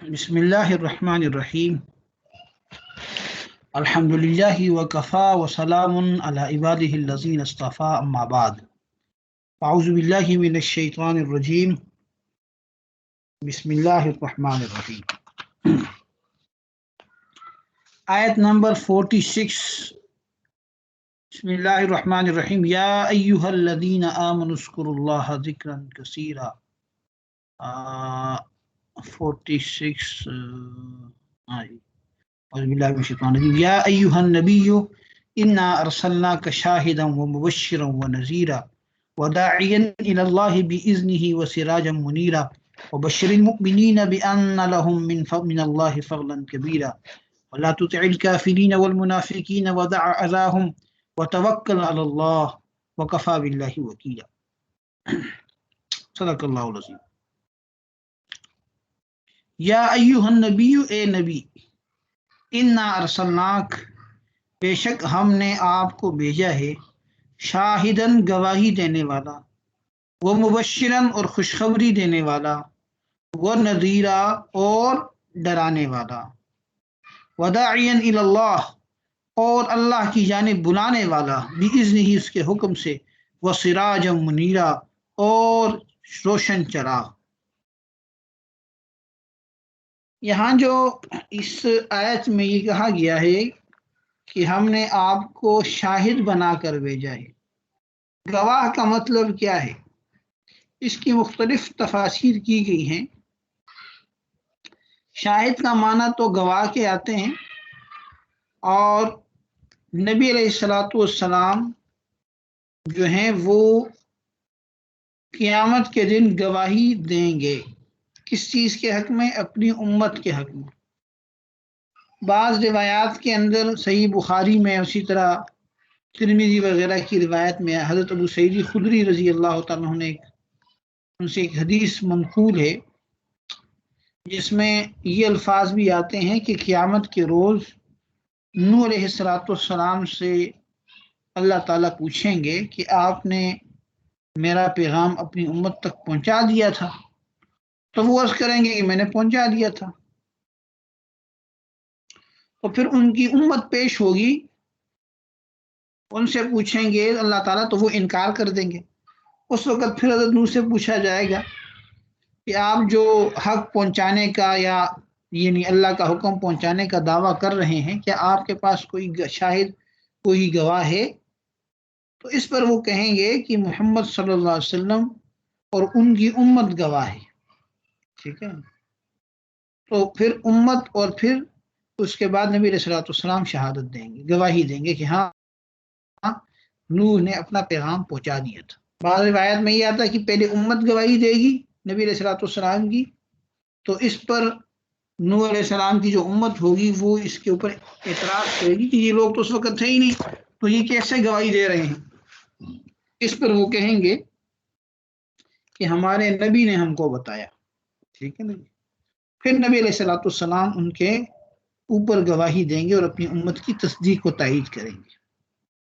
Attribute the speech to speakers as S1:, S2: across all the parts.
S1: बिस्मिल्लाहिर्रहमानिर्रहीम अल्हम्दुलिल्लाहि व कफ़ा व सलामुन अला इबादिहिल लज़ीना इस्तफ़ा अम्मा बाद अऊज़ु बिल्लाहि मिनश शैतानिर रजीम बिस्मिल्लाहिर्रहमानिर्रहीम। आयत नंबर 46। बिस्मिल्लाहिर्रहमानिर्रहीम। या अय्युहल्लज़ीना आमनुज़्कुरुल्लाह ज़िक्रन कसीरा। 46। या अय्युहन नबिय्यु इन्ना अरसलनाका शाहिदन व मुबश्शिरन व नज़ीरा व दाइयन इलल्लाहि बिइज़्निहि व सिराजन मुनीरा व बश्शिरिल मुमिनीना बिअन्ना लहुम मिनल्लाहि फ़ज़लन कबीरा व ला तुतिइल काफ़िरीन वल मुनाफ़िकीन व दअ अज़ाहुम व तवक्कल अलल्लाह व कफ़ा बिल्लाहि वकीला। सदक़ल्लाहुल अज़ीम। या अय्युहन नबिय्यु, ए नबी, इन्ना अरसलनाक, बेशक हमने आपको भेजा है, शाहिदन, गवाही देने वाला, वो मुबश्शिरन, और खुशखबरी देने वाला, वो नज़ीरा, और डराने वाला, वदाइयन इलल्लाह, और अल्लाह की जानिब बुलाने वाला, बिइज़्निही, उसके हुक्म से, व सिराजम मुनीरा, और रोशन चराग। यहाँ जो इस आयत में ये कहा गया है कि हमने आपको शाहिद बनाकर भेजा है। गवाह का मतलब क्या है, इसकी मुख्तलिफ तफासीर की गई हैं। शाहिद का माना तो गवाह के आते हैं, और नबी अलैहिस्सलातु वस्सलाम जो हैं वो क़यामत के दिन गवाही देंगे। किस चीज़ के हक़ में? अपनी उम्मत के हक़ में। बाज़ रिवायात के अंदर सही बुखारी में, उसी तरह तिरमिज़ी वगैरह की रिवायत में हज़रत अबू सईद खुदरी रज़ी अल्लाह तआला अन्हु ने उनसे एक हदीस मंक़ूल है जिसमें ये अल्फाज भी आते हैं कि क़यामत के रोज़ नूह अलैहिस्सलाम से अल्लाह ताला पूछेंगे कि आपने मेरा पैगाम अपनी उम्मत तक पहुंचा दिया था? तो वो अर्ज़ करेंगे कि मैंने पहुंचा दिया था। तो फिर उनकी उम्मत पेश होगी, उनसे पूछेंगे अल्लाह ताला, तो वो इनकार कर देंगे। उस वक़्त फिर हज़रत नूह से पूछा जाएगा कि आप जो हक पहुंचाने का, या यानी अल्लाह का हुक्म पहुंचाने का दावा कर रहे हैं, क्या आपके पास कोई शाहिद, कोई गवाह है? तो इस पर वो कहेंगे कि मोहम्मद सल्लल्लाहु अलैहि वसल्लम और उनकी उम्मत गवाह है। ठीक है। तो फिर उम्मत, और फिर उसके बाद नबी अलैहिस्सलातु वस्सलाम शहादत देंगे, गवाही देंगे कि हाँ, नूह ने अपना पैगाम पहुंचा दिया था। बाद रिवायत में ये आता है कि पहले उम्मत गवाही देगी नबी अलैहिस्सलातु वस्सलाम की, तो इस पर नूह अलैहिस्सलाम की जो उम्मत होगी वो इसके ऊपर एतराज़ करेगी कि ये लोग तो उस वक़्त थे ही नहीं, तो ये कैसे गवाही दे रहे हैं। इस पर वो कहेंगे कि हमारे नबी ने हमको बताया। ठीक है ना। फिर नबी अलैहिस्सलातु वस्सलाम उनके ऊपर गवाही देंगे और अपनी उम्मत की तस्दीक को तायीद करेंगे।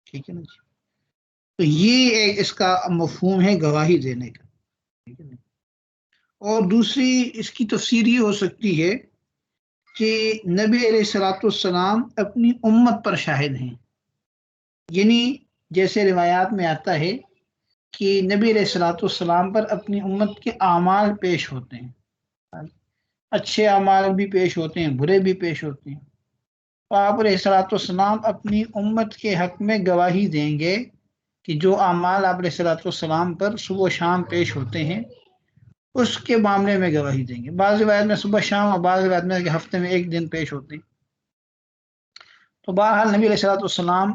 S1: ठीक है ना जी। तो ये एक इसका मफहूम है गवाही देने का। ठीक है ना। और दूसरी इसकी तफसीर ये हो सकती है कि नबी अलैहिस्सलातु वस्सलाम अपनी उम्मत पर शाहिद हैं। यानी जैसे रिवायात में आता है कि नबी अलैहिस्सलातु वस्सलाम पर अपनी उम्मत के आमाल पेश होते हैं, अच्छे आमाल भी पेश होते हैं, बुरे भी पेश होते हैं। तो आप अलैहिस्सलातु वस्सलाम अपनी उम्मत के हक में गवाही देंगे कि जो आमाल आप अलैहिस्सलातु वस्सलाम पर सुबह शाम पेश होते हैं उसके मामले में गवाही देंगे। बाज़ रिवायत में सुबह शाम, और बाज़ रिवायत में हफ्ते में एक दिन पेश होते हैं। तो बहरहाल नबी अलैहिस्सलातु वस्सलाम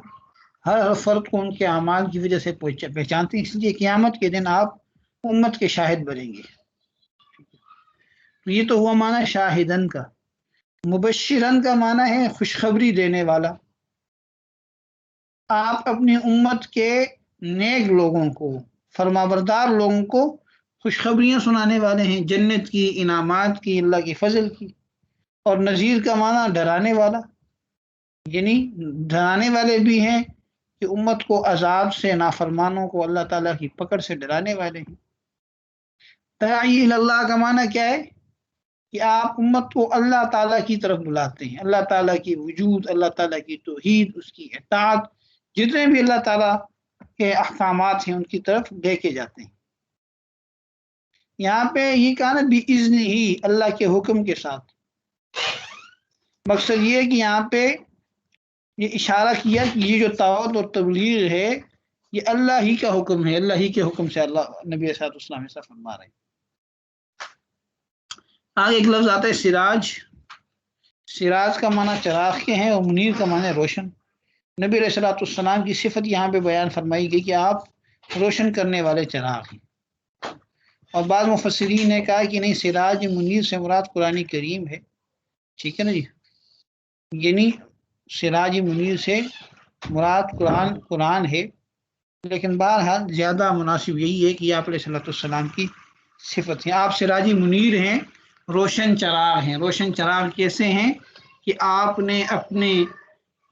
S1: हर फर्द को उनके अमाल की वजह से पहचानते हैं, इसलिए क़यामत के दिन आप उम्मत के शाहिद बनेंगे। तो ये तो हुआ माना शाहिदन का। मुबश्शिरन का माना है खुशखबरी देने वाला। आप अपनी उम्मत के नेक लोगों को, फरमाबरदार लोगों को खुशखबरियाँ सुनाने वाले हैं, जन्नत की, इनामात की, अल्लाह के फजल की। और नज़ीर का माना डराने वाला, यानी डराने वाले भी हैं कि उम्मत को अजाब से, नाफरमानों को अल्लाह ताला की पकड़ से डराने वाले हैं। दाई इल्लल्लाह का माना क्या है कि आप उम्मत को अल्लाह ताला की तरफ बुलाते हैं, अल्लाह ताला की वजूद, अल्लाह ताला की तौहीद, उसकी इताअत, जितने भी अल्लाह ताला के अहकामात हैं उनकी तरफ लेके जाते हैं। यहाँ पे ये कहा ना बिइज़्न ही, अल्लाह के हुक्म के साथ। मकसद ये है कि यहाँ पे ये इशारा किया कि ये जो दावत और तबलीग है ये अल्लाह ही का हुक्म है, अल्लाह ही के हुक्म से अल्लाह नबी सल्लल्लाहु ऐसा फरमा रहे हैं। आगे एक लफ्ज आता है सिराज। सिराज का माना चराग के हैं और मुनीर का माना रोशन। नबी अलैहिस्सलाम की सिफत यहाँ पे बयान फरमाई गई कि आप रोशन करने वाले चराग हैं। और बाद मुफस्सिरीन ने कहा कि नहीं, सिराज मुनीर से मुराद कुरान करीम है। ठीक है ना जी, यानी सिराज मुनीर से मुराद कुरान है, लेकिन बहरहाल ज़्यादा मुनासिब यही है कि आप अलैहिस्सलाम की सिफत है। आप सिराजी मुनीर हैं, रोशन चराग हैं। रोशन चराग कैसे हैं कि आपने अपने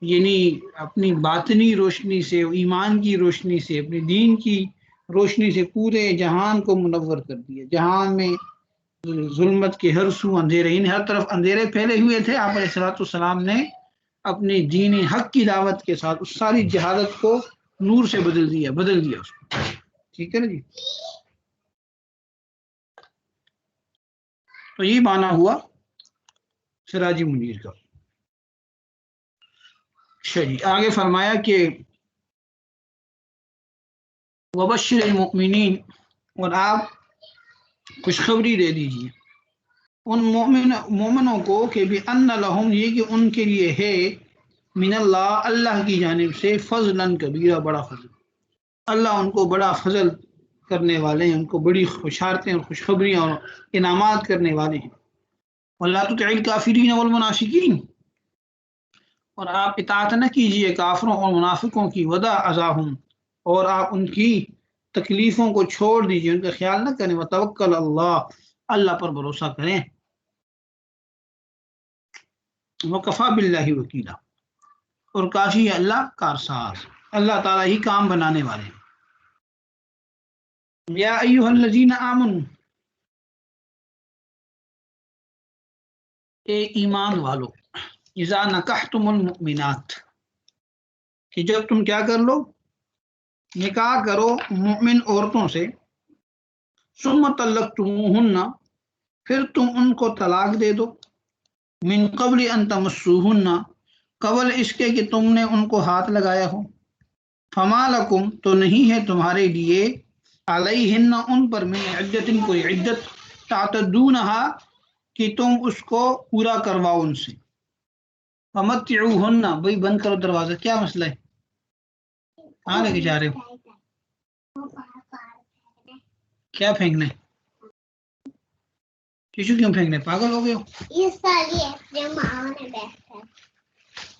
S1: यानी अपनी बातनी रोशनी से, ईमान की रोशनी से, अपने दीन की रोशनी से पूरे जहान को मुनव्वर कर दिया। जहान में जुल्मत के हर सू अंधेरे, इन हर तरफ अंधेरे फैले हुए थे, आप अलैहिस्सलाम ने अपने दीन हक की दावत के साथ उस सारी जहालत को नूर से बदल दिया उसको। ठीक है ना जी, तो ये माना हुआ सिराजी मुनीर का। चलिए आगे फरमाया कि वबश्शिरिल मुमिनीन, और आप खुशखबरी दे दीजिए उन मोमिनों को कि भी अन्न लहुम, ये कि उनके लिए है मिनल्लाह, अल्लाह की जानिब से फजलन कबीरा, बड़ा फजल। अल्लाह उनको बड़ा फजल करने वाले हैं, उनको बड़ी खुशारतें और खुशखबरियाँ और इनामात करने वाले हैं। वल्ला तुतिल काफिरीन वल मुनाफिकीन, और आप इताअत न कीजिए काफिरों और मुनाफिकों की, वदा अज़ाहुम, और आप उनकी तकलीफ़ों को छोड़ दीजिए, उनका ख्याल न करें। वतवक्कल अल्लाह, अल्लाह पर भरोसा करें। वकफ़ा बिल्लाहि वकीला, और काफ़ी अल्लाह कारसाज, अल्लाह ताला ही काम बनाने वाले हैं। या अय्युहल्लज़ीना आमनू, ए ईमान वालो, इज़ा नकाहतुमुल मुमिनात, कि जब तुम क्या कर लो, निकाह करो मुमिन औरतों से, सुम्मा तल्लक़तुमूहुन्ना, फिर तुम उनको तलाक दे दो, मिन क़ब्ल अन तमस्सूहुन्ना, कबल इसके कि तुमने उनको हाथ लगाया हो, फमा लकुम, तो नहीं है तुम्हारे लिए, अलैहिन्ना, उन पर, मिन इद्दतिन, कोई इद्दत, तातदूनहा, कि तुम उसको पूरा करवाओ उनसे। फमत्तिऊहुन्ना, भाई बंद करो दरवाजा, क्या मसला है, कहाँ लेके जा रहे हो, क्या फेंकना है, टिश्यू क्यों फेंकना है, पागल हो गए हो।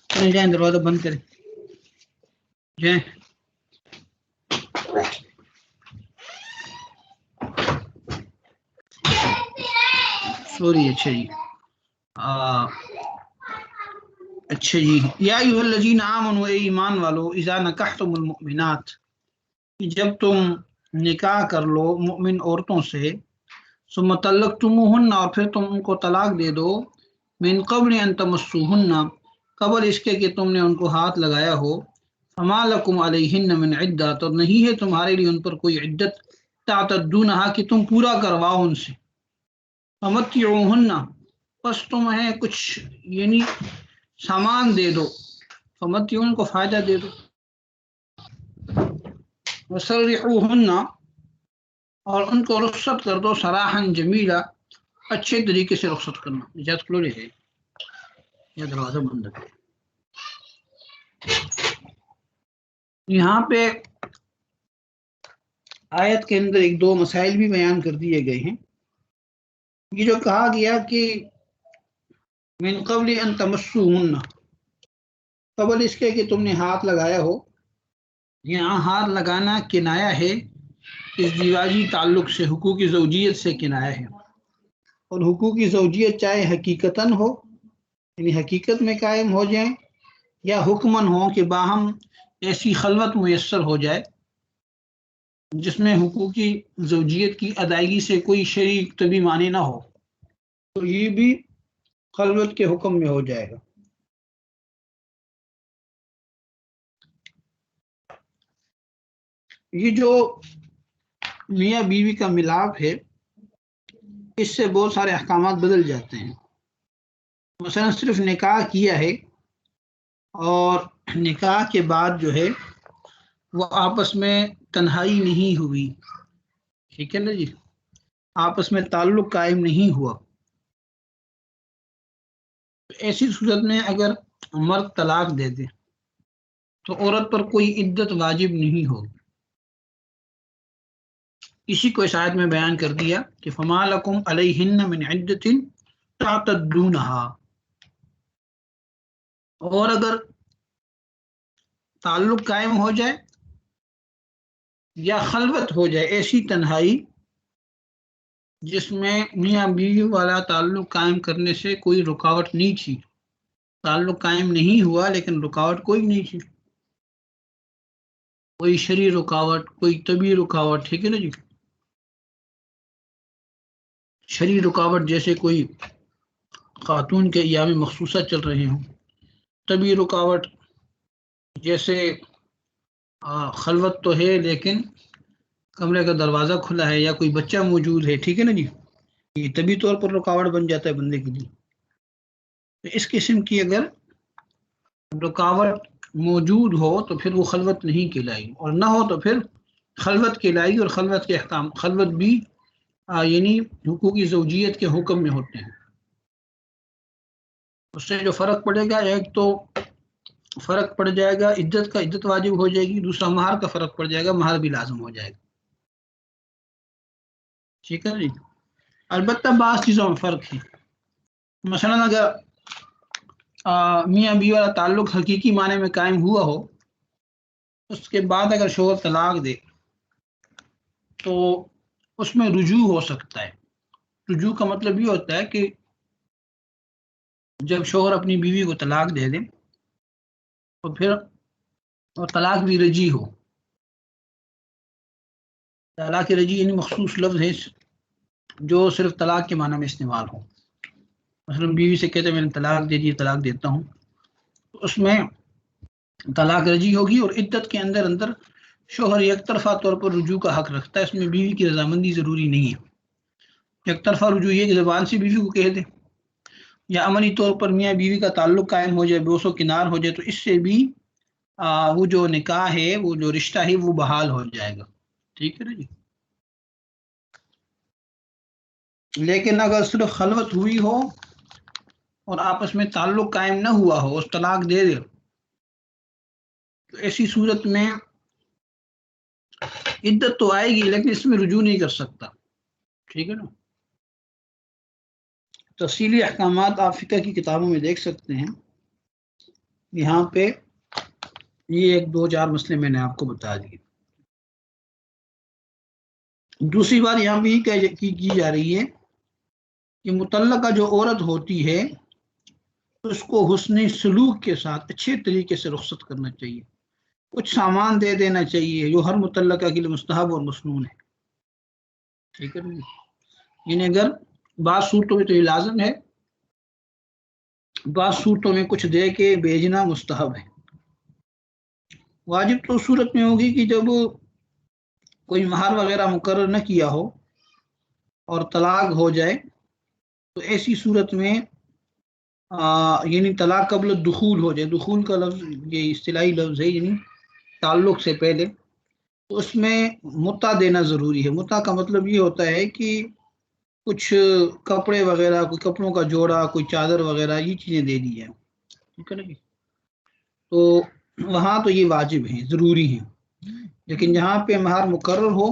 S1: चल जाए, दरवाजा बंद करें जाए। सॉरी, अच्छा जी, अच्छा जी। या अय्युहल्लज़ीना आमनू, ए ईमान वालो, इज़ा नकाहतुमुल मुमिनात, जब तुम निकाह कर लो मुमिन औरतों से, सुम्मा तल्लक़तुमूहुन्ना, और फिर तुम उनको तलाक दे दो, मिन क़ब्ल अन तमस्सूहुन्ना, कबल इसके कि तुमने उनको हाथ लगाया हो, फमा लकुम अलैहिन्ना मिन इद्दा, तो नहीं है तुम्हारे लिए उन पर कोई इद्दत, तातद्दूनहा, कि तुम पूरा करवाओ उनसे। फमत्तिऊहुन्ना, बस तुम्हें कुछ यानी सामान दे दो, फमत्तिऊन को फायदा दे दो, वसर्रिहूहुन्ना, और उनको रुखसत कर दो, सराहन जमीला, अच्छे तरीके से रुखसत करना। इजाज़त लो है, या दरवाजा बंद है। यहाँ पे आयत के अंदर एक दो मसाइल भी बयान कर दिए गए हैं। ये जो कहा गया कि मिन क़ब्ल अन तमस्सूहुन्ना, कबल इसके कि तुमने हाथ लगाया हो, यहाँ हाथ लगाना किनाया है इस दिवाजी ताल्लुक से, हुकूकी ज़ौजियत से किनाया है। और हुकूकी ज़ौजियत चाहे हकीकतन हो, यानी हकीकत में कायम हो जाए, या हुक्मन हो कि बाहम ऐसी खलवत मुयस्सर हो जाए जिसमें हुकूकी ज़ौजियत की अदायगी से कोई शरीक तभी माने ना हो। तो ये भी खलवत के हुक्म में हो जाएगा। ये जो मियाँ बीवी का मिलाप है, इससे बहुत सारे अहकामात बदल जाते हैं। मसलन सिर्फ निकाह किया है और निकाह के बाद जो है वो आपस में तन्हाई नहीं हुई, ठीक है ना जी, आपस में ताल्लुक कायम नहीं हुआ, तो ऐसी सूरत में अगर मर्द तलाक दे दे तो औरत पर कोई इद्दत वाजिब नहीं होगी। इसी को इस आयत में बयान कर दिया कि फमा लकुम अलैहिन्न मिन इद्दतिन तातद्दूनहा। और अगर ताल्लुक कायम हो जाए या खलवत हो जाए, ऐसी तन्हाई जिसमें मियाँ बीवी वाला ताल्लुक कायम करने से कोई रुकावट नहीं थी, ताल्लुक कायम नहीं हुआ लेकिन रुकावट कोई नहीं थी, कोई शरई रुकावट, कोई तबी रुकावट, ठीक है ना जी। शरई रुकावट जैसे कोई खातून के अय्याम मखसूसा चल रहे हों, तबी रुकावट जैसे खलवत तो है लेकिन कमरे का दरवाज़ा खुला है या कोई बच्चा मौजूद है, ठीक है ना जी, ये तभी तौर पर रुकावट बन जाता है बंदे के लिए। तो इस किस्म की अगर रुकावट मौजूद हो तो फिर वो खलवत नहीं कहलाएगी, और ना हो तो फिर खलवत कहलाएगी। और खलवत के अहकाम, खलवत भी यानी हुकूकी ज़ौजियत के हुक्म में होते हैं। उससे जो फ़र्क पड़ेगा, एक तो फ़र्क पड़ जाएगा इज्जत का, इज्जत वाजिब हो जाएगी, दूसरा महर का फ़र्क पड़ जाएगा, महर भी लाजम हो जाएगा, ठीक है जी। अलबत्ता बाज़ चीज़ों में फ़र्क है। मसलन अगर मियाँ बीवी वाला ताल्लुक हकीकी माने में कायम हुआ हो, उसके बाद अगर शोहर तलाक दे तो उसमें रुजू हो सकता है। रुजू का मतलब ये होता है कि जब शोहर अपनी बीवी को तलाक दे दे तो फिर और तलाक भी रजी हो, तलाक रजी यानी मखसूस लफ्ज़ है जो सिर्फ तलाक के माना में इस्तेमाल हो। मसलन बीवी से कहते मैंने तलाक दे दी, तलाक देता हूँ, तो उसमें तलाक रजी होगी और इद्दत के अंदर अंदर शोहर एक तरफा तौर पर रुजू का हक रखता है, इसमें बीवी की रजामंदी ज़रूरी नहीं है। एक तरफा रुजू ये कि ज़बान से बीवी को कह दे या अमली तौर पर मियाँ बीवी का ताल्लुक कायम हो जाए, बोसो किनार हो जाए, तो इससे भी वो जो निकाह है, वो जो रिश्ता है वो बहाल हो जाएगा, ठीक है ना जी। लेकिन अगर सिर्फ खलवत हुई हो और आपस में ताल्लुक कायम न हुआ हो, उस तलाक दे दे, तो ऐसी सूरत में इद्दत तो आएगी लेकिन इसमें रुजू नहीं कर सकता, ठीक है ना। तफसीली अहकामात आप फ़िक़ह की किताबों में देख सकते हैं। यहाँ पे ये 1-2-4 मसले मैंने आपको बता दिए। दूसरी बात यहाँ भी की जा रही है कि मुतल्लका जो औरत होती है उसको हुस्न सलूक के साथ अच्छे तरीके से रुखसत करना चाहिए, कुछ सामान दे देना चाहिए जो हर मुतल्लका के लिए मुस्तहब और मसनून है, ठीक है ना। यानी अगर बात सूरतों में तो ये लाजम है, बात सूरतों में कुछ दे के भेजना मुस्तहब है। वाजिब तो सूरत में होगी कि जब कोई महर वगैरह मुकर्रर न किया हो और तलाक हो जाए, तो ऐसी सूरत में यानी तलाक कबल दुखूल हो जाए, दुखूल का लफ्ज़ ये इस्तिलाही लफ्ज़ है, यानी ताल्लुक से पहले, तो उसमें मुत्ता देना ज़रूरी है। मुत्ता का मतलब ये होता है कि कुछ कपड़े वगैरह, कोई कपड़ों का जोड़ा, कोई चादर वगैरह, ये चीज़ें दे दी हैं, ठीक है ना जी। तो वहाँ तो ये वाजिब है, ज़रूरी है। लेकिन जहाँ पे महर मुकर्रर हो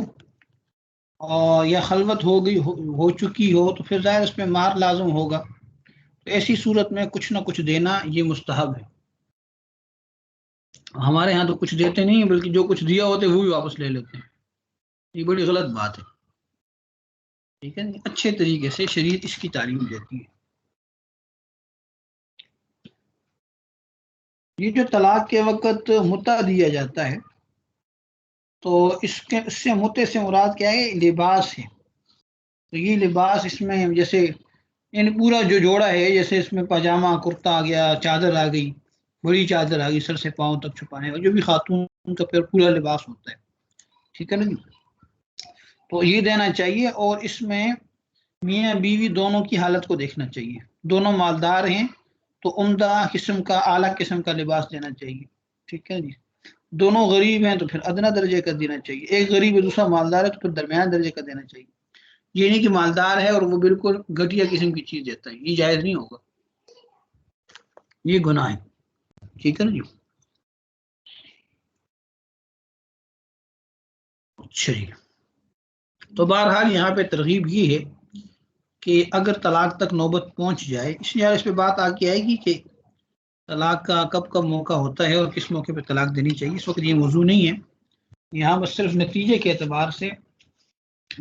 S1: और या खलवत हो गई हो चुकी हो तो फिर ज़ाहिर इसमें महर लाजम होगा, तो ऐसी सूरत में कुछ ना कुछ देना ये मुस्तहब है। हमारे यहाँ तो कुछ देते नहीं, बल्कि जो कुछ दिया होते वो भी वापस ले लेते हैं, ये बड़ी गलत बात है, ठीक है। अच्छे तरीके से शरीयत इसकी तालीम देती है। ये जो तलाक के वक़्त मुत्ता दिया जाता है, तो इससे मुत्ते से मुराद क्या है? लिबास है। तो ये लिबास इसमें जैसे यानी पूरा जो जोड़ा है, जैसे इसमें पजामा कुर्ता आ गया, चादर आ गई, बड़ी चादर आ गई सर से पाँव तक छुपाने, और जो भी खातून का फिर पूरा लिबास होता है, ठीक है ना जी। तो ये देना चाहिए। और इसमें मियाँ बीवी दोनों की हालत को देखना चाहिए। दोनों मालदार हैं तो उम्दा किस्म का, आला किस्म का लिबास देना चाहिए, ठीक है जी। दोनों गरीब हैं तो फिर अदना दर्जे का देना चाहिए। एक गरीब है दूसरा मालदार है तो फिर दरमियान दर्जे का देना चाहिए। ये नहीं कि मालदार है और वो बिल्कुल घटिया किस्म की चीज देता है, ये जायज नहीं होगा, ये गुनाह है, ठीक है ना जी। अच्छा जी। तो बहरहाल यहाँ पे तरगीब ये है कि अगर तलाक तक नौबत पहुंच जाए, इसलिए इस पे बात आके आएगी कि तलाक का कब कब मौका होता है और किस मौके पे तलाक देनी चाहिए। इस वक्त ये मौजू नहीं है, यहाँ बस सिर्फ नतीजे के एतबार से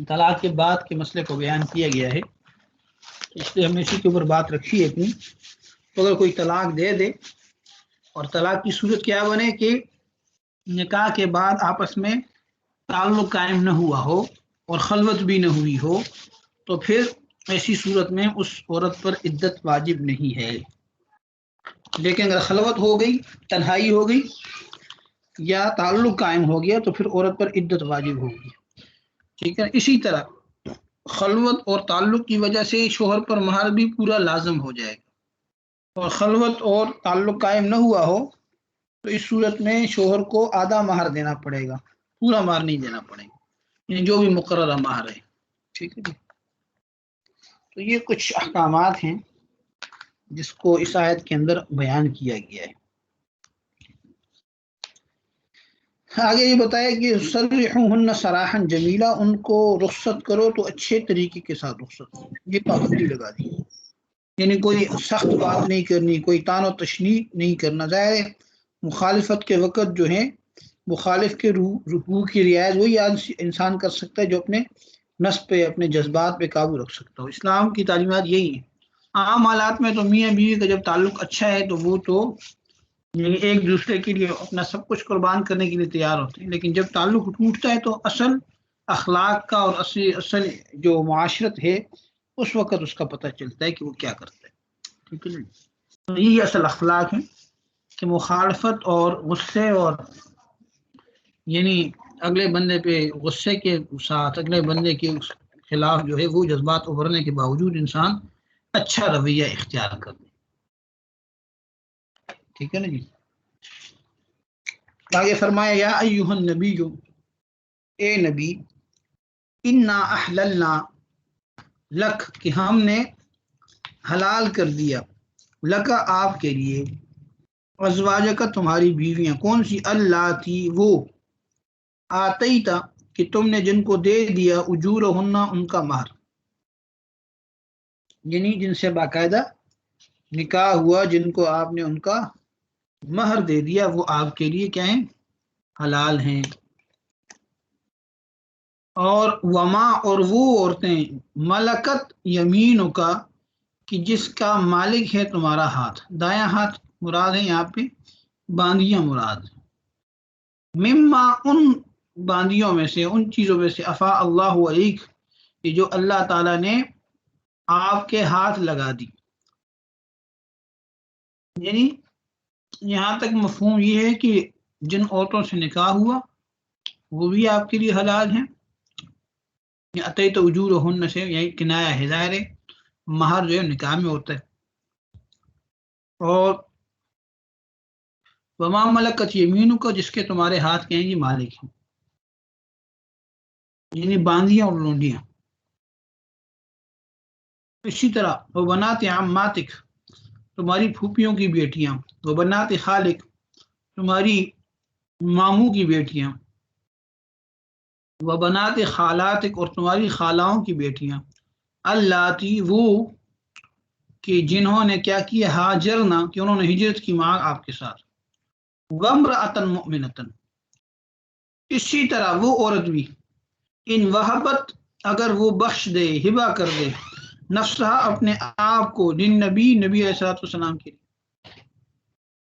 S1: तलाक के बाद के मसले को बयान किया गया है, इसलिए हमने इसी के ऊपर बात रखी है अपनी। तो अगर कोई तलाक दे दे और तलाक की सूरत क्या बने कि निकाह के बाद आपस में ताल्लुक कायम न हुआ हो और खलवत भी न हुई हो, तो फिर ऐसी सूरत में उस औरत पर इद्दत वाजिब नहीं है। लेकिन अगर खलवत हो गई, तन्हाई हो गई या ताल्लुक कायम हो गया तो फिर औरत पर इद्दत वाजिब होगी, ठीक है। इसी तरह खलवत और ताल्लुक की वजह से शोहर पर महर भी पूरा लाजम हो जाएगा, और खलवत और ताल्लुक कायम न हुआ हो तो इस सूरत में शोहर को आधा महर देना पड़ेगा, पूरा महर नहीं देना पड़ेगा, यानी जो भी मुकर्रर महर है, ठीक है जी। तो ये कुछ अहकामात हैं जिसको इस आयत के अंदर बयान किया गया है। आगे ये बताया कि सर्रिहुन्ना सराहन जमीला, उनको रुख्सत करो तो अच्छे तरीके के साथ रुख्सत करो, ये पाबंदी लगा दी, यानी कोई सख्त बात नहीं करनी, कोई तानो तशनी नहीं करना। ज़ाहिर है मुखालिफत के वक़्त जो है मुखालिफ के रूह की रियायत वही इंसान कर सकता है जो अपने नफ्स पे, अपने जज्बात पे काबू रख सकता हो। इस्लाम की तालीमात यही है। आम हालात में तो मियाँ बीवी का जब ताल्लुक अच्छा है तो वो तो यानी एक दूसरे के लिए अपना सब कुछ कुर्बान करने के लिए तैयार होते हैं, लेकिन जब ताल्लुक टूटता है तो असल अखलाक का और असल जो माशरत है उस वक़्त उसका पता चलता है कि वो क्या करता है, ठीक है। तो यही असल अखलाक है कि मुखालफत और गुस्से और यानी अगले बंदे पे गुस्से के साथ अगले बंदे के खिलाफ जो है वो जज्बात उभरने के बावजूद इंसान अच्छा रवैया इख्तियार कर ले, ठीक है ना जी। आगे फरमाया या अय्युहन नबी, जो ए नबी, इन्ना अहललना लक, कि हमने हलाल कर दिया, लका आपके लिए, अजवाज का तुम्हारी बीवियां, कौन सी, अल्लाह थी वो, आती था कि तुमने जिनको दे दिया, उजूर हुन्ना उनका महर, यानी जिनसे बाकायदा निकाह हुआ, जिनको आपने उनका महर दे दिया, वो आपके लिए क्या है, हलाल हैं। और वमा, और वो औरतें, मलकत यमीन का, कि जिसका मालिक है तुम्हारा हाथ, दाया हाथ मुराद है यहाँ पे, बांदियां मुराद, मिम्मा उन बांदियों में से, उन चीज़ों में से, अफ़ा अल्लाह अलैक, कि जो अल्लाह ताला ने आपके हाथ लगा दी। यानी यहाँ तक मफहूम ये है कि जिन औरतों से निकाह हुआ वो भी आपके लिए हलाल हैं। अतई तो उजूर हुन्न से यही किनाया है, ज़ाहिर है महर जो है निकाह में होता है। और वमा मलकत यमीनु का, जिसके तुम्हारे हाथ के हैं ये मालिक हैं, यानी बांदियां और लोंडियां। इसी तरह वो बनाते अम्मातिक, तुम्हारी फूफियों की बेटियां, वो बनाते खालिक, तुम्हारी मामू की बेटियां, वह बनाते खालातिक, और तुम्हारी खालाओं की बेटियां, अल्लाती वो, कि जिन्होंने क्या किया, हाजरना, कि उन्होंने हिजरत की मांग आपके साथ, वम्रअतन मुमिनतन, इसी तरह वो औरत भी, इन वहबत, अगर वो बख्श दे, हिबा कर दे, नफ्सा अपने आप को, लिन नबी, नबी अलैहिस्सलाम के लिए,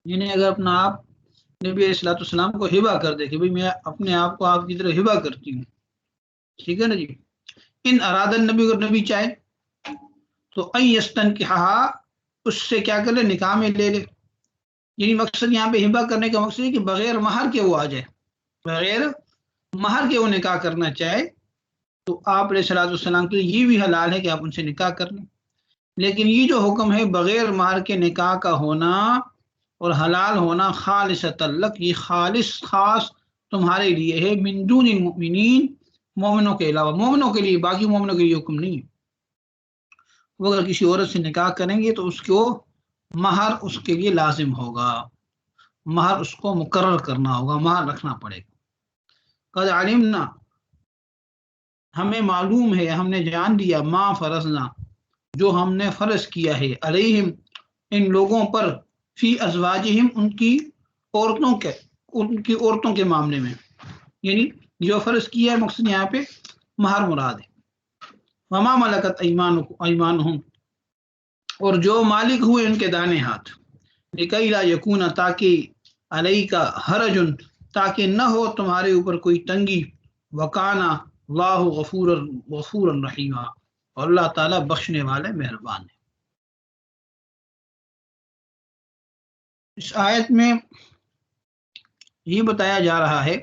S1: जिन्हें अगर अपना आप नबी अलैहिस्सलाम को हिबा कर दे कि भाई मैं अपने आप को आपकी तरह हिबा करती हूँ, ठीक है ना जी। इन अरादन नबी, अगर नबी चाहे, तो अयस्तन की हा, उससे क्या कर ले, निकाह में ले ले। यानी मकसद यहाँ पे हिबा करने का मकसद है कि बगैर महर के वो आ जाए, बगैर महर के वो निकाह करना चाहे तो आप सलाम के लिए ये भी हलाल है कि आप उनसे निकाह कर लें। लेकिन ये जो हुक्म है बगैर महर के निकाह का होना और हलाल होना, खालिसतन लक, ये खालिस खास तुम्हारे लिए है, मिन दूनिल मुमिनीन, मोमिनों के अलावा, मोमिनों के लिए, बाकी मोमिनों के लिए हुक्म नहीं है। वो अगर किसी औरत से निकाह करेंगे तो उसको महर उसके लिए लाजिम होगा, महर उसको मुकर्रर करना होगा, महर रखना पड़ेगा। कद अलिमना, हमें मालूम है, हमने जान लिया, मा फरजना, जो हमने फर्ज किया है, अलैहिम, इन लोगों पर, फी अजवाजिहिम, उनकी औरतों के मामले में, यानी जो फर्ज किया है, मकसद यहाँ पे महर मुराद है। वमा मलकत ऐमानुहुम, और जो मालिक हुए उनके दाने हाथ, लिकई ला यकूना, ताकि अलई का हरजुन, ताकि न हो तुम्हारे ऊपर कोई तंगी, वकाना अल्लाहु गफूरन रहीमा, और अल्लाह ताला बख्शने वाले मेहरबान है। इस आयत में ये बताया जा रहा है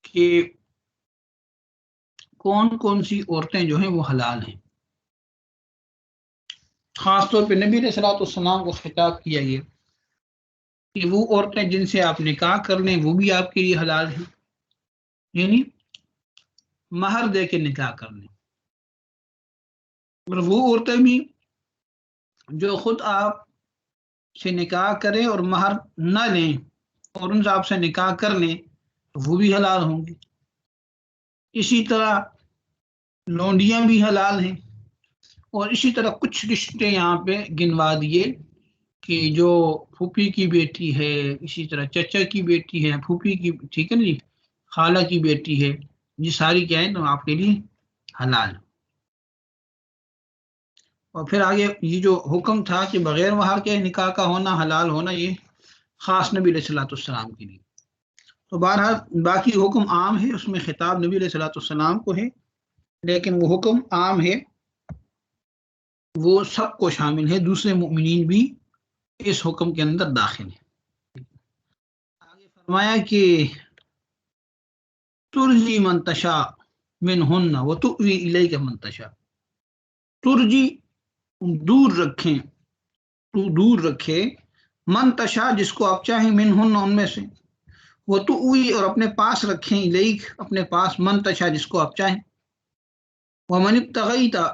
S1: कि कौन कौन सी औरतें जो हैं वो हलाल हैं। खासतौर पर नबी अलैहिस्सलाम को खिताब किया गया कि वो औरतें जिनसे आप निकाह कर लें वो भी आपके लिए हलाल हैं, यानी महर दे के निकाह कर लें। और वो औरतें भी जो खुद आप से निकाह करें और महर न लें और उनसे आपसे निकाह कर लें तो वो भी हलाल होंगी। इसी तरह लौंडियां भी हलाल हैं। और इसी तरह कुछ रिश्ते यहाँ पे गिनवा दिए कि जो फूफी की बेटी है, इसी तरह चचा की बेटी है, फूफी की, ठीक है ना जी, खाला की बेटी है, ये सारी क्या है तो आपके लिए हलाल। और फिर आगे ये जो हुक्म था कि बगैर महर के निकाह का होना, हलाल होना, ये खास नबी अलैहिस्सलाम के लिए। तो बहरहाल बाकी हुक्म आम है, उसमें खिताब नबी अलैहिस्सलाम को है, लेकिन वो हुक्म आम है, वो सबको शामिल है, दूसरे मुमिनीन भी इस हुक्म के अंदर दाखिल है। आगे फरमाया कि तुरजी मंतशा मिन हुन्ना व तुवी इलैका मंतशा, तुरजी, दूर रखें, तू दूर रखे, मंतशा, जिसको आप चाहें, मिन हुन्ना, उनमें से, वो तुवी, और अपने पास रखें, इलैक, अपने पास, मंतशा, जिसको आप चाहें, व मन इब्तगैता,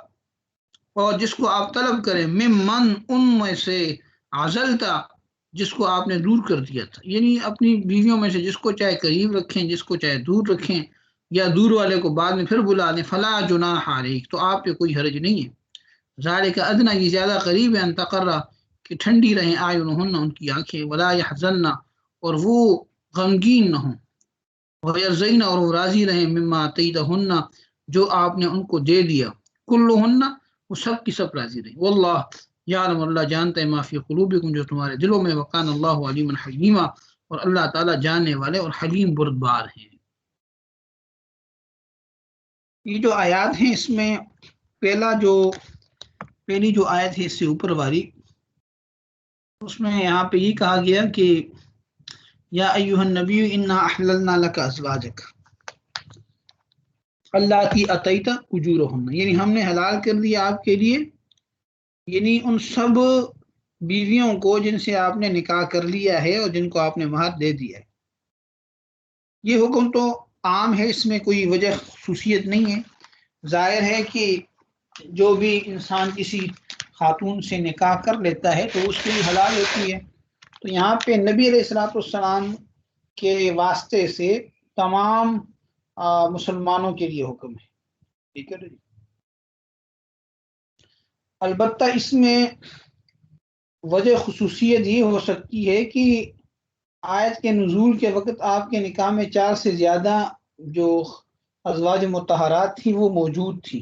S1: और जिसको आप तलब करें, मिम्मन, उनमें से, आजलता, जिसको आपने दूर कर दिया था, यानी अपनी बीवियों में से जिसको चाहे करीब रखें, जिसको चाहे दूर रखें, या दूर वाले को बाद में फिर बुला दें, फला जुनाह अलैक, तो आप पे कोई हर्ज नहीं है। ज़ालिका अदना, ये ज़्यादा करीब है, अन तक़र्रा, कि ठंडी रहें, आयुनुहुन्ना, उनकी आंखें, वला यहज़न्ना, और वो गमगीन न हों, वयरज़ैना, और वो राज़ी रहें, मिम्मा आतैतहुन्ना, जो आपने उनको दे दिया, कुल्लुहुन्ना, वो सब की सब राज़ी रहें। वल्लाह यालम, अल्लाह जानता है, माफ़ी क़ुलूबिकुम, जो तुम्हारे दिलों में, वकान अल्लाहु अलीमन हकीमा, और अल्लाह ताला जानने वाले और हलीम बुर्दबार हैं। ये जो आयत हैं, इसमें पहली जो आयत है इससे ऊपर वाली, उसमें यहाँ पे ये कहा गया कि या अय्युहन नबी इन्ना अहललना लका अज़वाजक अल्लाह की अतैता उजूरहुन्ना, यानी हमने हलाल कर दिया आपके लिए, यानी उन सब बीवियों को जिनसे आपने निकाह कर लिया है और जिनको आपने महर दे दिया है। ये हुक्म तो आम है, इसमें कोई वजह खुसूसियत नहीं है। जाहिर है कि जो भी इंसान किसी खातून से निकाह कर लेता है तो उसके लिए हलाल होती है। तो यहाँ पे नबी अलैहिस्सलाम के वास्ते से तमाम मुसलमानों के लिए हुक्म है, ठीक है। अलबत्ता इसमें वजह खुसूसियत ये हो सकती है कि आयत के नुज़ूल के वक़्त आपके निकाह में 4 से ज़्यादा जो अज़वाज मुतहरात थी वो मौजूद थी,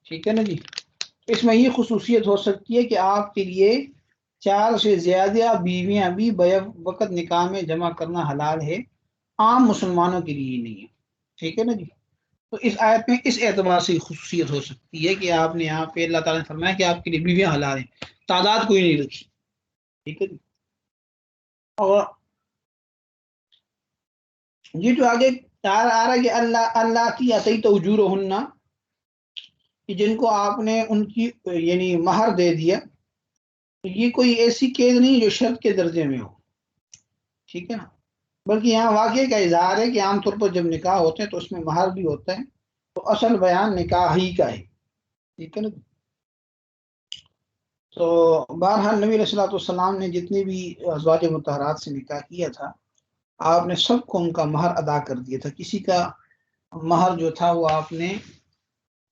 S1: ठीक है ना जी। इसमें ये खुसूसियत हो सकती है कि आपके लिए 4 से ज़्यादा बीवियां भी वक़्त निकाह में जमा करना हलाल है, आम मुसलमानों के लिए नहीं है, ठीक है ना जी। तो इस आयत में इस एतबार से खुसूसियत हो सकती है कि आपने यहाँ पे अल्लाह ताला ने फरमाया कि आपके लिए बीवियां हलाल हैं, तादाद कोई नहीं रखी। ठीक है जी। और ये जो आगे आ रहा है कि अल्लाह अल्लाह की अतई तो उजूर हुन्ना, कि जिनको आपने उनकी यानी महर दे दिया, तो ये कोई ऐसी कैद नहीं जो शर्त के दर्जे में हो। ठीक है ना, बल्कि यहाँ वाक़े का इजहार है कि आमतौर पर जब निकाह होते हैं तो उसमें महर भी होता है, तो असल बयान निकाह ही का है। ठीक है ना। तो बहरहाल नबी अलैहिस्सलाम ने जितनी भी अज़वाज मुतहरात से निकाह किया था, आपने सबको उनका महर अदा कर दिया था। किसी का महर जो था वो आपने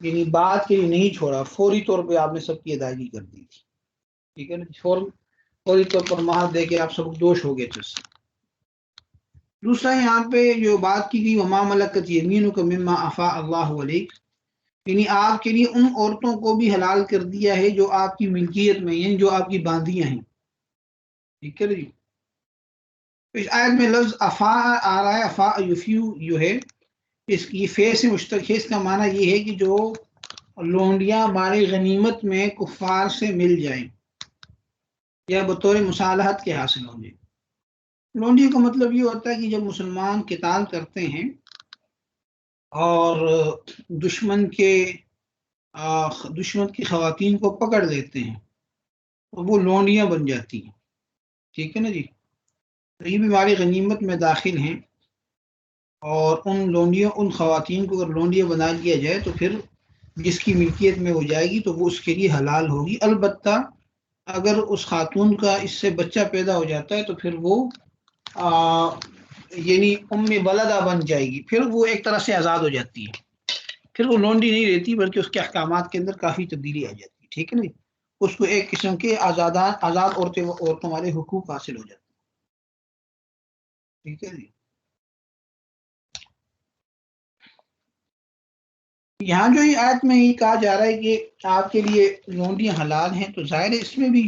S1: यानी बात के लिए नहीं छोड़ा, फौरी तौर पे आपने सबकी अदायगी कर दी थी। ठीक है ना, फौरी तौर पर महर दे के आप सब दोष हो गए थे उससे। दूसरा यहाँ पे जो बात की गई, वमा मलकत यमीनुका मिम्मा अफा अल्लाहु अलैक, यानी आपके लिए उन औरतों को भी हलाल कर दिया है जो आपकी मिल्कियत में, यानी जो आपकी बांदियां हैं। ठीक है जी। इस आयत में लफ्ज अफा आ रहा है, अफा युफियु जो है, इसकी फे से मुश्तक है। इसका माना ये है कि जो लोंडियां मारे गनीमत में कुफार से मिल जाएं या बतौर मुसालहत के हासिल हो जाए। लोंडियों का मतलब ये होता है कि जब मुसलमान किताल करते हैं और दुश्मन की खवातीन को पकड़ लेते हैं, तो वो लोंडियां बन जाती हैं। ठीक है ना जी। तो ये भी हमारी गनीमत में दाखिल हैं, और उन खवातीन को अगर लोंडियां बना दिया जाए तो फिर जिसकी मिल्कियत में हो जाएगी तो वो उसके लिए हलाल होगी। अलबत्ता अगर उस खातून का इससे बच्चा पैदा हो जाता है तो फिर वो यानी उम्मे बलदा बन जाएगी, फिर वो एक तरह से आज़ाद हो जाती है। फिर वो लोंडी नहीं रहती, बल्कि उसके अहकामात के अंदर काफ़ी तब्दीली आ जाती है। ठीक है ना, उसको एक किस्म के आज़ाद औरतों वाले हुकूक हासिल हो जाते हैं। ठीक है जी। यहाँ जो ये आयत में ये कहा जा रहा है कि आपके लिए लोंडियाँ हलाल हैं, तो जाहिर है इसमें भी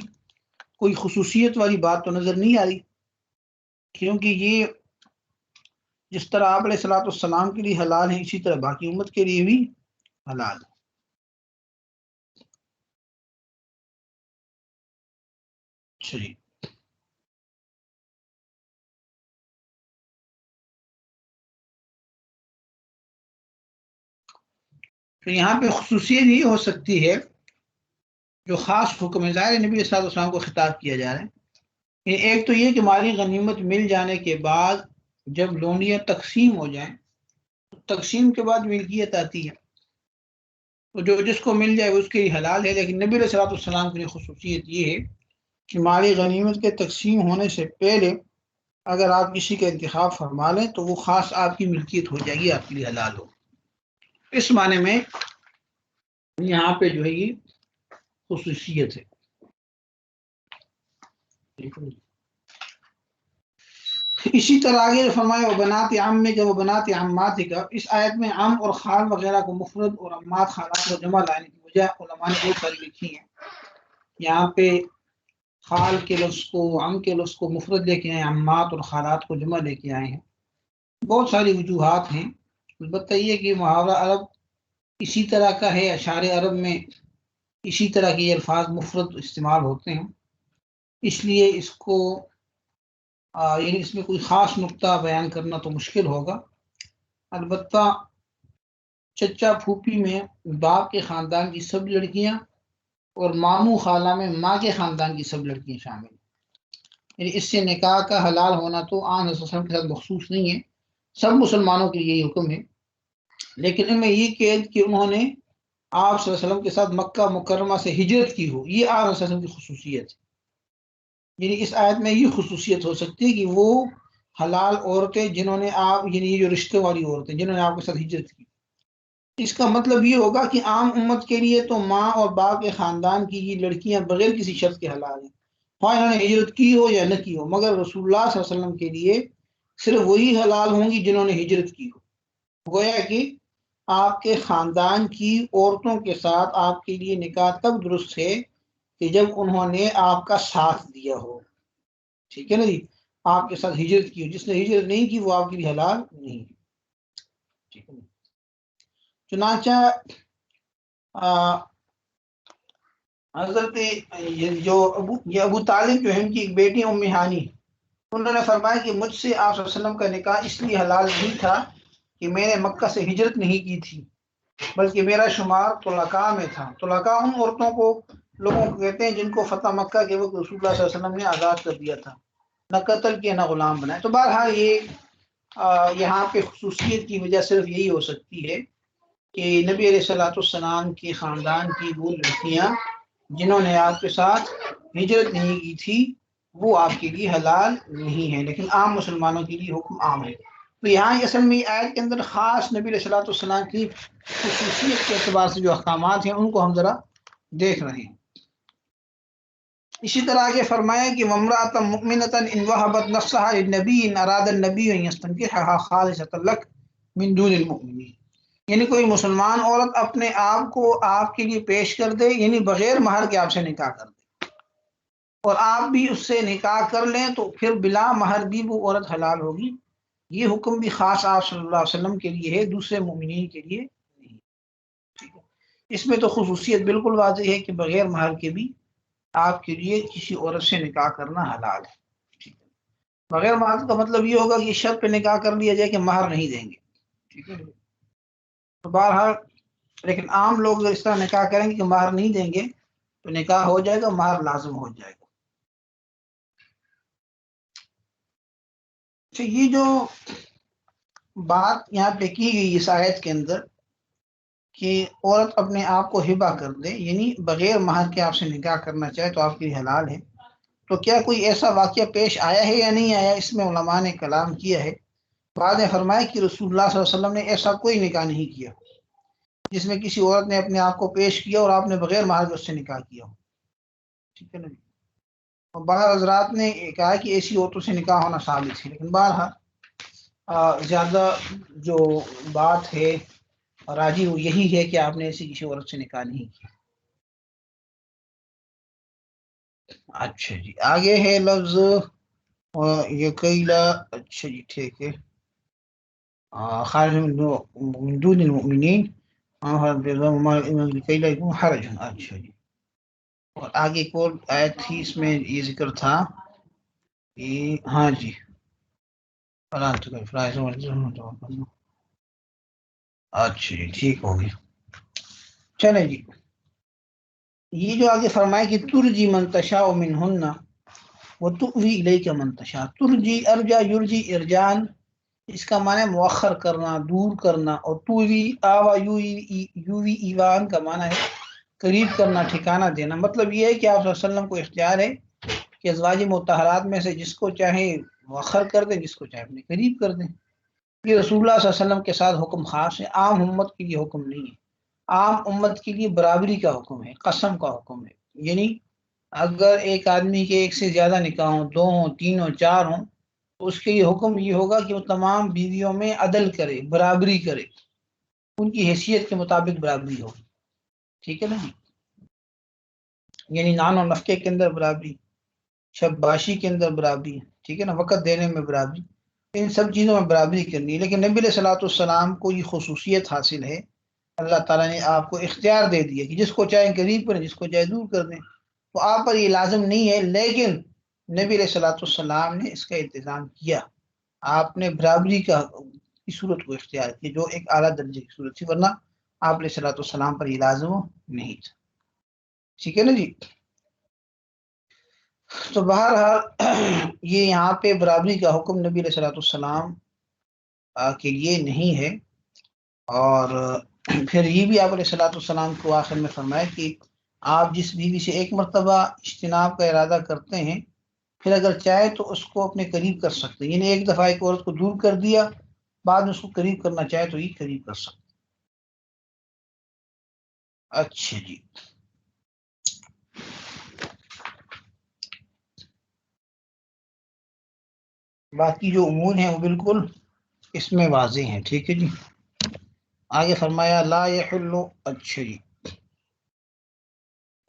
S1: कोई खुसूसियत वाली बात तो नज़र नहीं आ रही, क्योंकि ये जिस तरह आप अलैहिस्सलाम के लिए हलाल है, इसी तरह बाकी उम्मत के लिए भी हलाल है। जी। तो यहाँ पे खुसूसियत ये हो सकती है, जो खास हुक्म है, ज़ाहिर नबी सल्लल्लाहु अलैहि वसल्लम को खिताब किया जा रहा है। एक तो ये कि हमारी गनीमत मिल जाने के बाद जब लोंडियाँ तकसीम हो जाएं, तो तकसीम के बाद मिल्कियत आती है, तो जो जिसको मिल जाए उसके लिए हलाल है। लेकिन नबी सल्लल्लाहु अलैहि वसल्लम की खुसूसियत ये है कि हमारी गनीमत के तकसीम होने से पहले अगर आप किसी का इंतखाब फरमा लें तो वो खास आपकी मिल्कियत हो जाएगी, आपके लिए हलाल हो। इस माने में यहाँ पे जो है ये खुसूसियत है। इसी तरह आगे फरमाया वो बनात आम में, जब वो बनात अम्मात का, इस आयत में आम और खाल वगैरह को मुफरद और अम्मात खालात को जमा लाने की वजह उलमा ने बहुत सारी लिखी है। यहाँ पे खाल के लफ्ज़ को, आम के लफ्ज़ को मुफरद लेके आए, अम्मात और खालात को जमा लेके आए हैं। बहुत सारी वजूहात हैं। बताइए कि मुहावरा अरब इसी तरह का है, अशारे अरब में इसी तरह के ये अल्फाज मुफरद इस्तेमाल होते हैं, इसलिए इसको यानी इसमें कोई ख़ास नुक्ता बयान करना तो मुश्किल होगा। अलबत्ता चचा फूफी में बाप के ख़ानदान की सब लड़कियां और मामू खाला में माँ के ख़ानदान की सब लड़कियां शामिल, यानी इससे निकाह का हलाल होना तो आन रसूल के साथ मखसूस नहीं है, सब मुसलमानों के लिए यही हुक्म है। लेकिन इनमें ये कैद कि उन्होंने आप सल्लल्लाहु अलैहि वसल्लम के साथ मक्का मुकर्रमा से हिजरत की हो, ये आप सल्लल्लाहु अलैहि वसल्लम की खुसूसियत है। यानी इस आयत में ये खुसूसियत हो सकती है कि वो हलाल औरतें जिन्होंने आप, यानी ये जो रिश्ते वाली औरतें जिन्होंने आपके साथ हिजरत की, इसका मतलब ये होगा कि आम उम्मत के लिए तो माँ और बाप के खानदान की ये लड़कियां बगैर किसी शर्त के हलाल हैं, हाँ इन्होंने हिजरत की हो या न की हो, मगर रसूलुल्लाह सल्लल्लाहु अलैहि वसल्लम के लिए सिर्फ वही हलाल होंगी जिन्होंने हिजरत की हो। गोया कि आपके खानदान की औरतों के साथ आपके लिए निकाह तब दुरुस्त है कि जब उन्होंने आपका साथ दिया हो। ठीक है ना जी, आपके साथ हिजरत की हो। जिसने हिजरत नहीं की वो आपके लिए हलाल नहीं है। ठीक है ना। चुनाचा हजरत ये अबू तालिब जो है उनकी एक बेटी उम्मे हानी, उन्होंने फरमाया कि मुझसे आप सल्लल्लाहु अलैहि वसल्लम का निकाह इसलिए हलाल नहीं था कि मैंने मक्का से हिजरत नहीं की थी, बल्कि मेरा शुमार तुलका में था। तुलका उन औरतों को लोगों को कहते हैं जिनको फतह मक्का के वक्त रसूलुल्लाह सल्लल्लाहु अलैहि वसल्लम ने आज़ाद कर दिया था, न कत्ल किया न गुलाम बनाए। तो बहरहाल ये यहाँ पे खुसूसियत की वजह सिर्फ यही हो सकती है कि नबी अलैहिस्सलाम के ख़ानदान की वो लड़कियाँ जिन्होंने आपके साथ हिजरत नहीं की थी वो आपके लिए हलाल नहीं है, लेकिन आम मुसलमानों के लिए हुक्म आम है। तो यहाँ असल में आयत के अंदर ख़ास नबी अलैहिस्सलाम की खुसूसियत के अतबार से जो अहकामात हैं उनको हम ज़रा देख रहे हैं। इसी तरह आगे फरमाया कि वम्राअतन मुमिनतन इन वहबत नफ्सहा लिन्नबी इन अरादा अन्नबी अन यस्तंकिहहा खालिसतन लक मिन दूनिल मुमिनीन, यानी कोई मुसलमान औरत अपने आप को आपके लिए पेश कर दे, यानी बगैर महर के आपसे निकाह कर दे, और आप भी उससे निकाह कर लें तो फिर बिला महर भी वो औरत हलाल होगी। ये हुक्म भी खास आप सल्लल्लाहु अलैहि वसल्लम के लिए है, दूसरे मोमिनीन के लिए नहीं। ठीक है, इसमें तो खुसूसियत बिल्कुल वाज़ेह है कि बगैर महर के भी आपके लिए किसी औरत से निकाह करना हलाल है। ठीक है, बगैर महर का मतलब ये होगा कि शर्त पे निकाह कर लिया जाए कि महर नहीं देंगे। ठीक है, तो बहरहाल लेकिन आम लोग अगर इस तरह निकाह करेंगे कि महर नहीं देंगे तो निकाह हो जाएगा, महर लाजिम हो जाएगा। तो ये जो बात यहाँ पे की गई इस आयत के अंदर कि औरत अपने आप को हिबा कर दे, यानी बगैर महर के आपसे निकाह करना चाहे तो आपके लिए हलाल है, तो क्या कोई ऐसा वाक़या पेश आया है या नहीं आया, इसमें उलमा ने कलाम किया है। बाद में फरमाया कि रसूलुल्लाह सल्लल्लाहु अलैहि वसल्लम ने ऐसा कोई निकाह नहीं किया जिसमें किसी औरत ने अपने आप को पेश किया और आपने बगैर महर के उससे निकाह किया हो। ठीक है ना। और बाहर हजरात ने कहा कि ऐसी औरतों से निकाह होना साबित है, लेकिन बहरहाल ज़्यादा जो बात है राजी वो यही है कि आपने ऐसी किसी औरत से निकाह नहीं किया। अच्छा जी, आगे है लफ्ज यकीला। अच्छा जी, ठीक है। खारिज मिन दूनिल मुमिनीन हरज। अच्छा जी, और आगे एक और आयत थी, इसमें ये जिक्र था कि हाँ जी, अच्छा जी, ठीक हो गया। चले जी, ये जो आगे फरमाए कि तुरजी मंतशा मिनहुन्ना वो तुवी इलैका मंतशा। तुरजी अर्जा युरजी इरजान, इसका माने मुअख्खर करना, दूर करना, और तुवी आवा यूवी ईवान का माना है करीब करना, ठिकाना देना। मतलब ये है कि आप सल्लल्लाहु अलैहि वसल्लम को इख्तियार है कि अज़वाज मुतहरात में से जिसको चाहे मुअख्खर कर दें, जिसको चाहे अपने करीब कर दें। ये रसूलुल्लाह सल्लल्लाहु अलैहि वसल्लम के साथ हुक्म खास है, आम उम्मत के लिए हुक्म नहीं है। आम उम्मत के लिए बराबरी का हुक्म है, कसम का हुक्म है। यानी अगर एक आदमी के एक से ज्यादा निकाह हों, दो हों, तीन हों, चार हों, तो उसके लिए हुक्म ये होगा कि वो तमाम बीवियों में अदल करे, बराबरी करे, उनकी हैसियत के मुताबिक बराबरी हो। ठीक है ना जी, यानी नान और नफके के अंदर बराबरी, शबबाशी के अंदर बराबरी, ठीक है ना, वक़्त देने में बराबरी, इन सब चीज़ों में बराबरी करनी है। लेकिन नबी सल्लल्लाहु अलैहि वसल्लम को ये खुसूसियत हासिल है, अल्लाह ताला ने आपको इख्तियार दे दिया कि जिसको चाहे करीब करें, जिसको चाहे दूर कर दें। तो आप पर ये लाजिम नहीं है, लेकिन नबी सल्लल्लाहु अलैहि वसल्लम ने इसका इंतज़ाम किया। आपने बराबरी का की सूरत को इख्तियार किया जो एक आला दर्जे की सूरत थी, वरना आप सल्लल्लाहु अलैहि वसल्लम पर ये लाजिम नहीं था। ठीक है ना जी। तो बहरहाल ये यहाँ पे बराबरी का हुक्म नबी सल्लल्लाहु अलैहि वसल्लम के लिए नहीं है। और फिर ये भी आप सल्लल्लाहु अलैहि वसल्लम को आखिर में फरमाया कि आप जिस बीवी से एक मरतबा इज्तिनाब का इरादा करते हैं, फिर अगर चाहे तो उसको अपने करीब कर सकते हैं। यानी एक दफ़ा एक औरत को दूर कर दिया, बाद में उसको करीब करना चाहे तो ये करीब कर सकते। अच्छा जी, बाकी जो उमूर हैं वो बिल्कुल इसमें वाज़े हैं। ठीक है जी, आगे फरमाया ला यहुल्लु। अच्छा जी,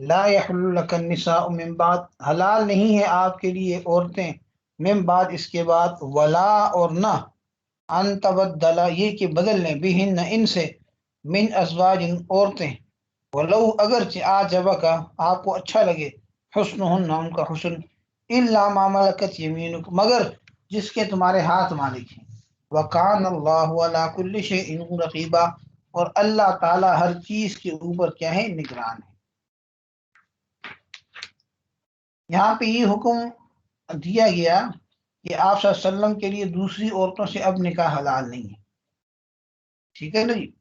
S1: ला यहुल्लु लकन निसाउ मिन बाद, हलाल नहीं है आपके लिए औरतें मिन बाद, इसके बाद, वला और ना, अन तबद्दला ये कि बदल लें, बिहिन इनसे, मिन अज़वाजिन औरतें, वलो अगर आजब का आपको अच्छा लगे, हुस्नुहुन्ना उनका हुस्न, इल्ला मा मलकत यमीनुक मगर जिसके तुम्हारे हाथ मालिक हैं, व कान अल्लाहु अला कुल्लि शैइन रक़ीबा और अल्लाह ताला हर चीज के ऊपर क्या है, निगरान है। यहाँ पे ये हुक्म दिया गया कि आप सल्लल्लाहु अलैहि वसल्लम के लिए दूसरी औरतों से अब निकाह हलाल नहीं है, ठीक है ना जी।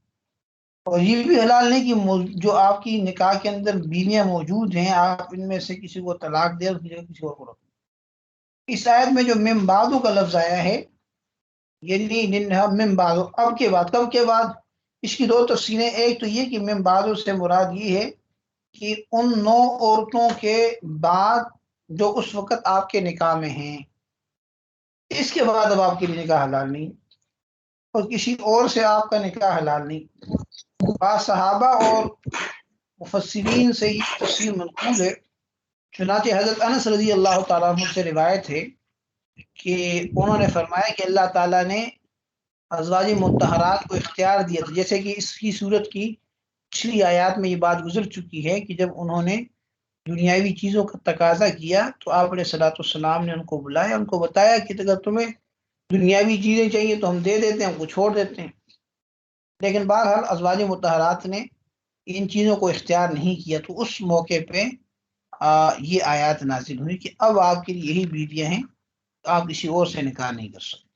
S1: और ये भी हलाल नहीं कि जो आपकी निकाह के अंदर बीवियां मौजूद हैं आप इनमें से किसी को तलाक दे और किसी और को रखें। इस आयत में जो मिन बादो का लफ्ज आया है, यानी मिन बादो अब के बाद, कब के बाद, इसकी दो तफसीरें। एक तो ये कि मिन बादो से मुराद ये है कि उन 9 औरतों के बाद जो उस वक्त आपके निकाह में हैं, इसके बाद अब आपके लिए निकाह हलाल नहीं, और किसी और से आपका निकाह हलाल नहीं। बाद सहाबा और मुफस्सिरीन से ये तफसीर मनकूल है। चुनांचे हज़रत अनस रज़ी अल्लाह ताला अन्हु से रिवायत है कि उन्होंने फरमाया कि अल्लाह ताला ने अज़वाज मुत्तहरात को इख्तियार दिया था, जैसे कि इसकी सूरत की पिछली आयत में ये बात गुजर चुकी है कि जब उन्होंने दुनियावी चीज़ों का तकाजा किया तो आप अलैहिस्सलाम ने उनको बुलाया, उनको बताया कि अगर तुम्हें दुनियावी चीज़ें चाहिए तो हम दे देते हैं, हमको छोड़ देते हैं। लेकिन बहरहाल अज़वाज मुत्तहरात ने इन चीज़ों को इख्तियार नहीं किया, तो उस मौके पे ये आयत नाजिल हुई कि अब आपके लिए यही बीवियां हैं, तो आप किसी और से निकाह नहीं कर सकते,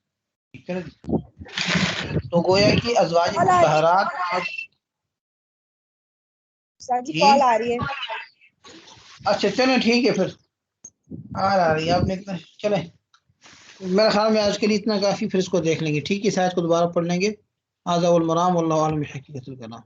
S1: ठीक है ना। तो गोया कि अज़वाज मुत्तहरात जी,
S2: कॉल आ रही है।
S1: अच्छा चलें ठीक है, फिर आ रही है आपने इतना, चलें मेरे ख्याल में आज के लिए इतना काफ़ी, फिर इसको देख लेंगे, ठीक है, शायद को दोबारा पढ़ लेंगे। आज़ा वल मराम वल्लाहु आलम बिहक़ीक़तिल कलाम।